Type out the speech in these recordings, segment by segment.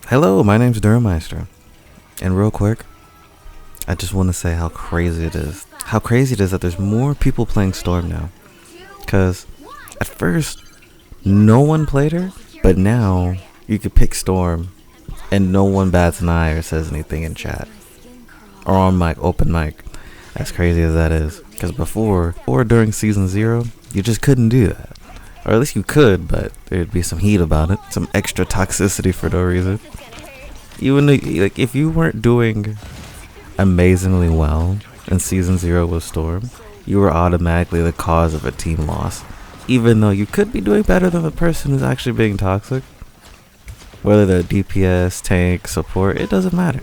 Hello, my name's Derrmyster, and real quick, I just want to say how crazy it is. How crazy it is that there's more people playing Storm now. Cause at first, no one played her, but now you could pick Storm, and no one bats an eye or says anything in chat or on mic, open mic. As crazy as that is, because before or during season 0, you just couldn't do that. Or at least you could, but there'd be some heat about it, some extra toxicity for no reason. Even like if you weren't doing amazingly well in season 0 with Storm, you were automatically the cause of a team loss, even though you could be doing better than the person who's actually being toxic. Whether they're DPS, tank, support, it doesn't matter.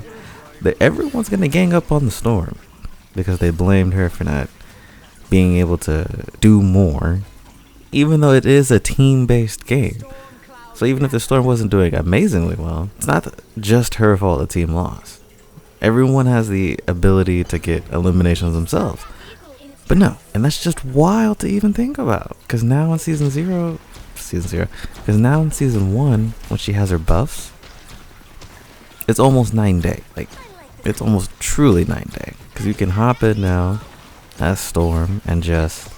Everyone's gonna gang up on the Storm because they blamed her for not being able to do more, even though it is a team-based game. So even if the Storm wasn't doing amazingly well, it's not just her fault the team lost. Everyone has the ability to get eliminations themselves. But no, and that's just wild to even think about. Because now in season 0, because now in season 1, when she has her buffs, it's almost 9-day. Like, it's almost truly 9-day. Because you can hop in now as Storm and just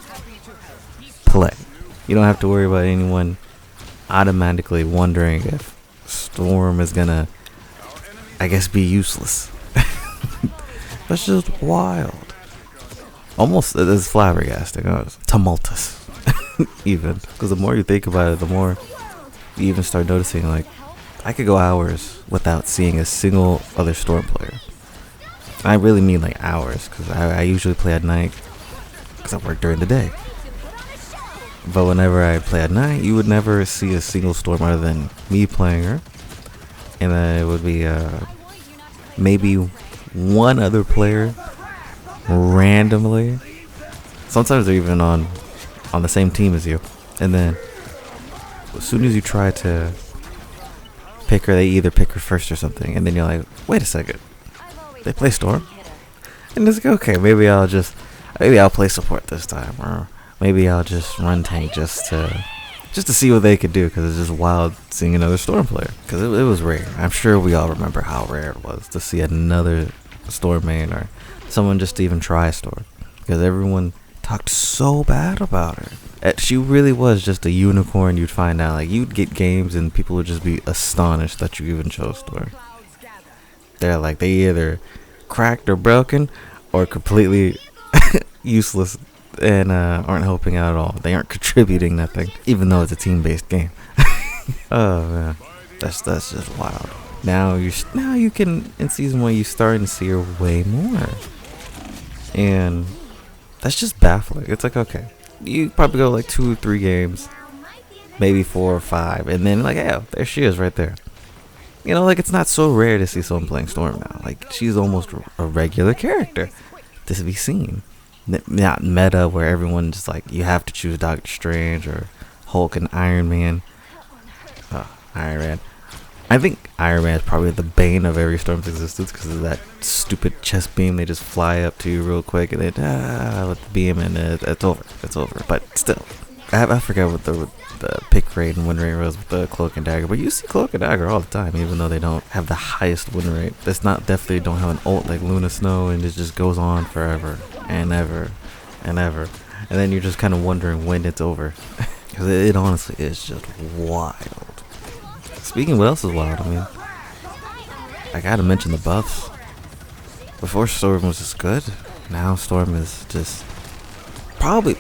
play. You don't have to worry about anyone automatically wondering if Storm is gonna, I guess, be useless. That's just wild. Almost, it's flabbergasting. Tumultuous. Even. Because the more you think about it, the more you even start noticing, like, I could go hours without seeing a single other Storm player. I really mean like hours, because I usually play at night, because I work during the day. But whenever I play at night, you would never see a single Storm other than me playing her. And then it would be maybe one other player randomly. Sometimes they're even on the same team as you. And then as soon as you try to pick her, they either pick her first or something. And then you're like, wait a second. They play Storm? And it's like, okay, maybe I'll play support this time. Or maybe I'll just run tank just to see what they could do, because it's just wild seeing another Storm player. Because it was rare. I'm sure we all remember how rare it was to see another Storm main or someone just to even try Storm. Because everyone talked so bad about her. She really was just a unicorn. You'd find out, like, you'd get games and people would just be astonished that you even chose Storm. They're like, they either cracked or broken or completely useless and aren't helping out at all. They aren't contributing nothing, even though it's a team-based game. Oh man, that's just wild. Now you can, in season 1, you starting to see her way more, and that's just baffling. It's like, okay, you probably go like 2 or 3 games, maybe 4 or 5, and then like, yeah, there she is right there. You know, like, it's not so rare to see someone playing Storm now. Like, she's almost a regular character to be seen. Not meta where everyone just like, you have to choose Doctor Strange or Hulk and Iron Man. Iron Man. I think Iron Man is probably the bane of every Storm's existence because of that stupid chest beam. They just fly up to you real quick and then with the beam, and it's over. It's over. But still, I forget what the pick rate and win rate was with the Cloak and Dagger. But you see Cloak and Dagger all the time, even though they don't have the highest win rate. It's not, definitely don't have an ult like Luna Snow, and it just goes on forever and ever and ever. And then you're just kind of wondering when it's over. Because it honestly is just wild. Speaking of what else is wild, I mean, I gotta mention the buffs. Before, Storm was just good. Now Storm is just probably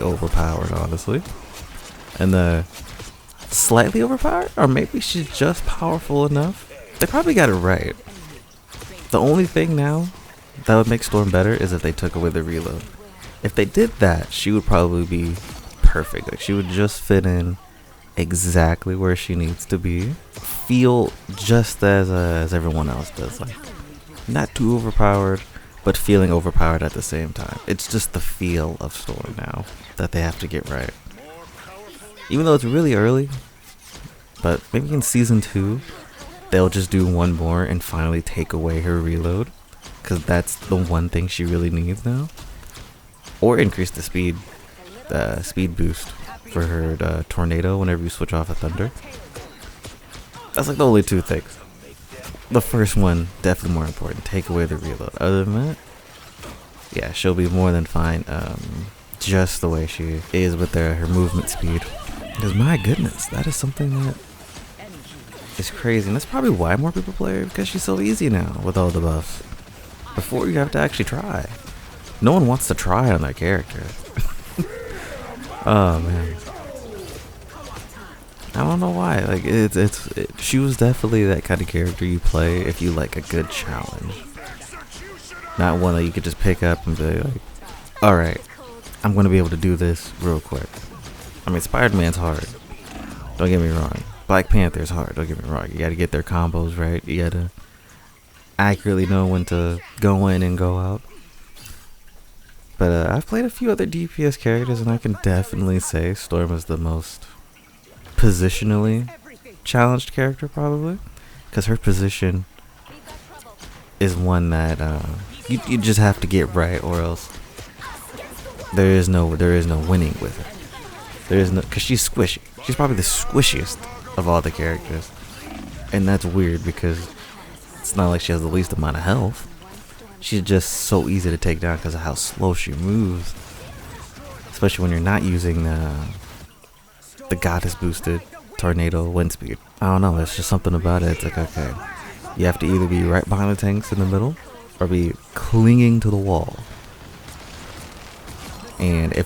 overpowered, honestly. And slightly overpowered, or maybe she's just powerful enough. They probably got it right. The only thing now that would make Storm better is if they took away the reload. If they did that, she would probably be perfect. Like, she would just fit in exactly where she needs to be. Feel just as everyone else does. Like, not too overpowered, but feeling overpowered at the same time. It's just the feel of Storm now that they have to get right. Even though it's really early, but maybe in season 2, they'll just do one more and finally take away her reload, because that's the one thing she really needs now. Or increase the speed boost for her tornado whenever you switch off a thunder. That's like the only 2 things. the first one definitely more important. Take away the reload. Other than that, yeah, she'll be more than fine. Just the way she is with her movement speed. Because my goodness, that is something that is crazy. And that's probably why more people play her, because she's so easy now with all the buffs. Before, you have to actually try. No one wants to try on their character. Oh man, I don't know why. Like she was definitely that kind of character you play if you like a good challenge, not one that you could just pick up and be like, all right, I'm gonna be able to do this real quick. I mean, Spider-Man's hard, don't get me wrong. Black Panther's hard, don't get me wrong. You gotta get their combos right. You gotta accurately know when to go in and go out. But I've played a few other DPS characters, and I can definitely say Storm is the most positionally challenged character, probably, because her position is one that you just have to get right, or else there is no winning with her. There is no, because she's squishy. She's probably the squishiest of all the characters, and that's weird because it's not like she has the least amount of health. She's just so easy to take down because of how slow she moves, especially when you're not using the goddess boosted tornado wind speed. I don't know, there's just something about it. It's like, okay, you have to either be right behind the tanks in the middle or be clinging to the wall. And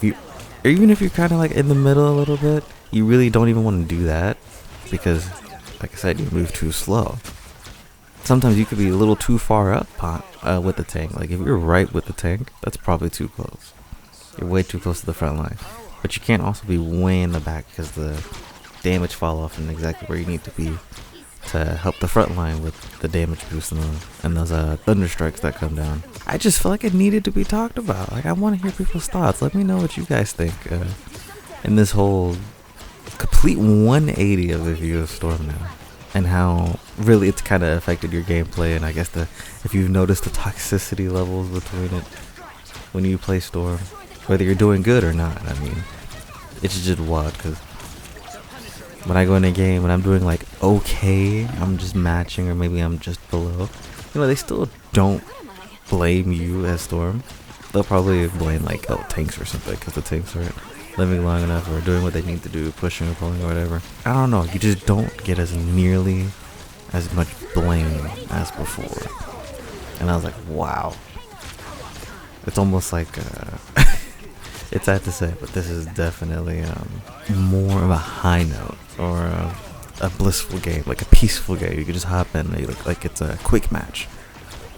even if you're kind of like in the middle a little bit, you really don't even want to do that because, like I said, you move too slow. Sometimes you could be a little too far up with the tank. Like if you're right with the tank, that's probably too close. You're way too close to the front line. But you can't also be way in the back because the damage fall off in exactly where you need to be to help the front line with the damage boost and those thunder strikes that come down. I just feel like it needed to be talked about. Like I want to hear people's thoughts. Let me know what you guys think in this whole complete 180 of the view of Storm now. And how really it's kind of affected your gameplay, and I guess if you've noticed the toxicity levels between it when you play Storm, whether you're doing good or not. I mean, it's just wild because when I go in a game and I'm doing like okay, I'm just matching or maybe I'm just below, you know, they still don't blame you as Storm. They'll probably blame like, oh, tanks or something because the tanks aren't living long enough or doing what they need to do, pushing or pulling or whatever. I don't know, you just don't get as nearly as much blame as before. And I was like, wow. It's almost like it's sad to say, but this is definitely more of a high note or a blissful game, like a peaceful game. You can just hop in, like it's a quick match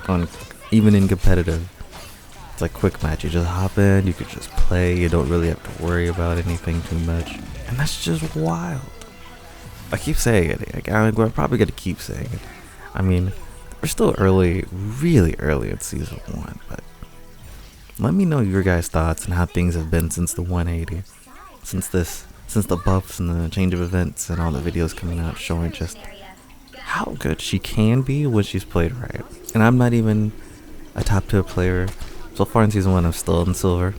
on, even in competitive. It's like quick match. You just hop in, you could just play, you don't really have to worry about anything too much. And that's just wild. I keep saying it. Like, we're probably going to keep saying it. I mean, we're still early, really early in season 1, but let me know your guys' thoughts and how things have been since the 180. Since the buffs and the change of events and all the videos coming out showing just how good she can be when she's played right. And I'm not even a top tier player. So far in season 1, I'm still in silver.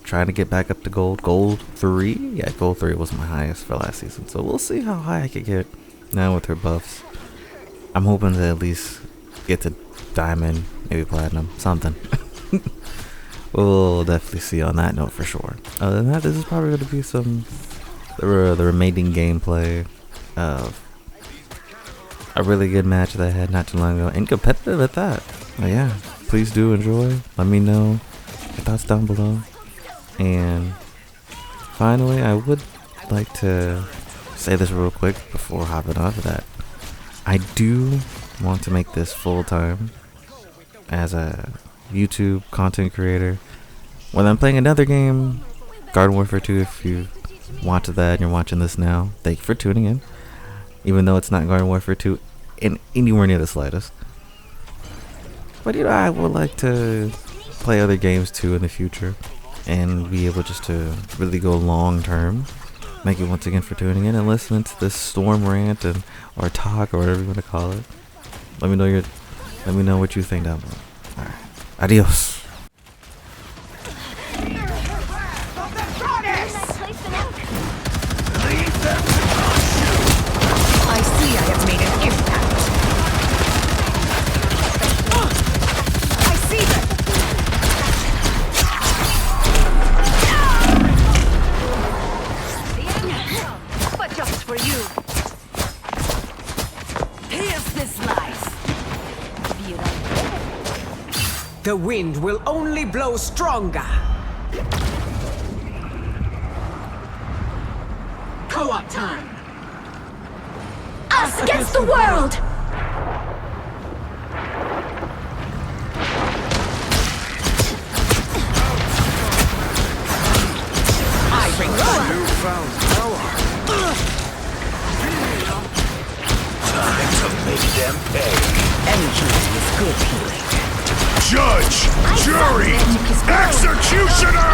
Trying to get back up to gold. Gold 3? Yeah, gold 3 was my highest for last season. So we'll see how high I could get now with her buffs. I'm hoping to at least get to diamond, maybe platinum, something. We'll definitely see on that note for sure. Other than that, this is probably going to be the remaining gameplay of a really good match that I had not too long ago. And competitive at that. But yeah. Please do enjoy. Let me know your thoughts down below. And finally, I would like to say this real quick before hopping off of that. I do want to make this full time as a YouTube content creator. When I'm playing another game, Garden Warfare 2, if you watched that and you're watching this now, thank you for tuning in. Even though it's not Garden Warfare 2 in anywhere near the slightest. But you know, I would like to play other games too in the future and be able just to really go long term. Thank you once again for tuning in and listening to this Storm rant and or talk or whatever you want to call it. Let me know what you think down below. Alright. Adios. I see I have made an impact. The wind will only blow stronger. Co-op time. Us against the world! I bring thunder. Newfound power. Time to make them pay. Any healing is good healing. Judge, jury, executioner!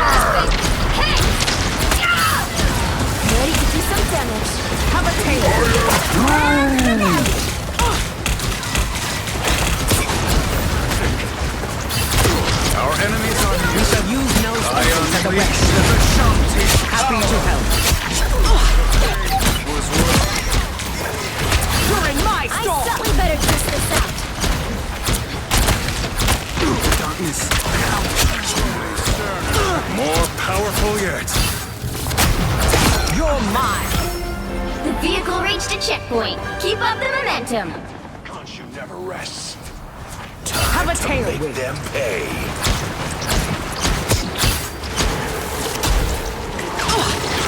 Hey! Ready to do some damage. Have a tail. Our enemies are We shall use no I substance as a unleash weapon. the Shanties. Happy to help. Was worth You're in my I storm. certainly better test this out. darkness. More powerful yet. You're mine. The vehicle reached a checkpoint. Keep up the momentum. Can't you never rest? Have a To tailwind. make them pay.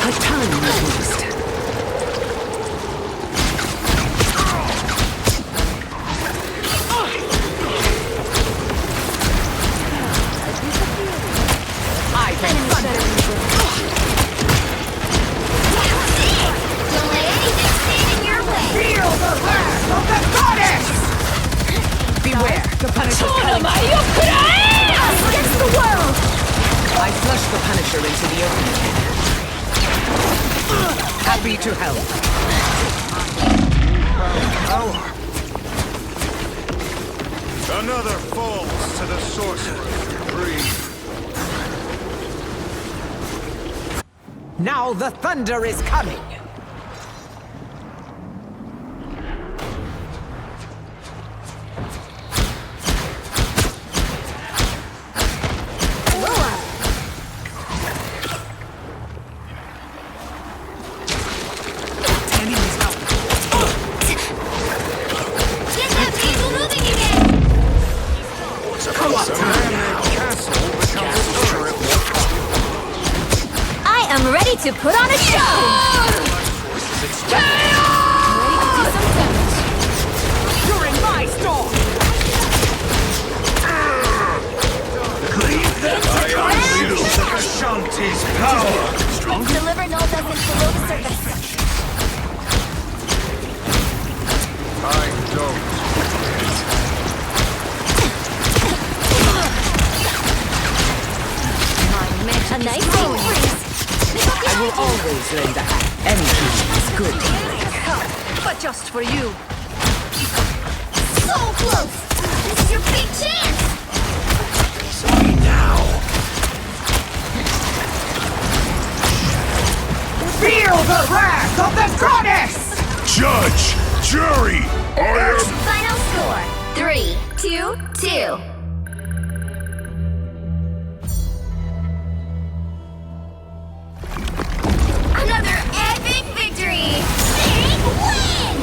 A time used. I can thunder. Don't let anything stand in your way. Feel the wrath of the goddess! Beware, the Punisher's coming. Us against the world! I flush the Punisher into the open. Happy to help. Power. Another falls to the sorcerer's greed. Now the thunder is coming. Get that vehicle moving again! A man-made castle becomes a turret. I am ready to put on a show! Ready to do some damage. You're in my storm. I unleash the Shanties' power. Deliver null dozens below the surface. I don't. A nice deep freeze. I will always lend a hand. Any healing is good healing. But just for you. So close! This is your big chance! See now. Feel the wrath of the goddess! Judge, jury, I am. Final score 3-2-2. Another epic victory! Big win!